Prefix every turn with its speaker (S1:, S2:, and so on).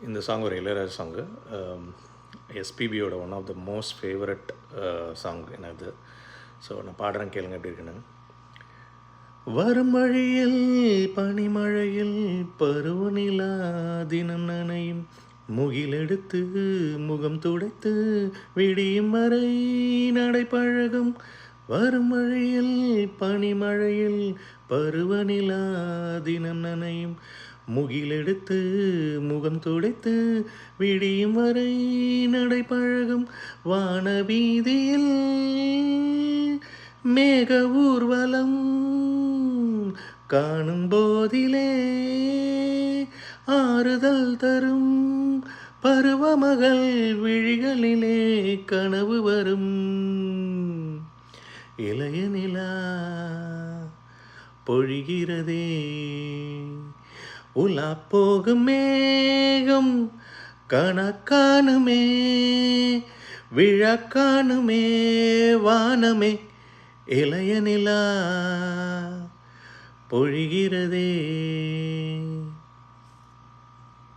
S1: இந்த சாங் ஒரு இளையராஜா சாங்கு. எஸ்பிபியோட one of the most favourite song எனது. ஸோ நான் பாடுறேன், கேளுங்க எப்படி இருக்குன்னு. வரும் வழியில் பனிமழையில் பருவநிலா தினம் நனையும், முகிலெடுத்து முகம் துடைத்து விடியும் வரை நடைப்பழகும். வரும் வழியில் பனிமழையில் பருவநிலா தினம் நனையும், முகிலெடுத்து முகம் துடைத்து விடியும் வரை நடைப்பழகும். வானவீதியில் மேக ஊர்வலம் காணும் போதிலே ஆறுதல் தரும், பருவமகள் விழிகளிலே கனவு வரும். இளைய நிலா பொழிகிறதே, உலா போகும் மேகம் கணக்கானுமே, விழக்கானுமே வானமே. இளைய நிலா பொழிகிறதே.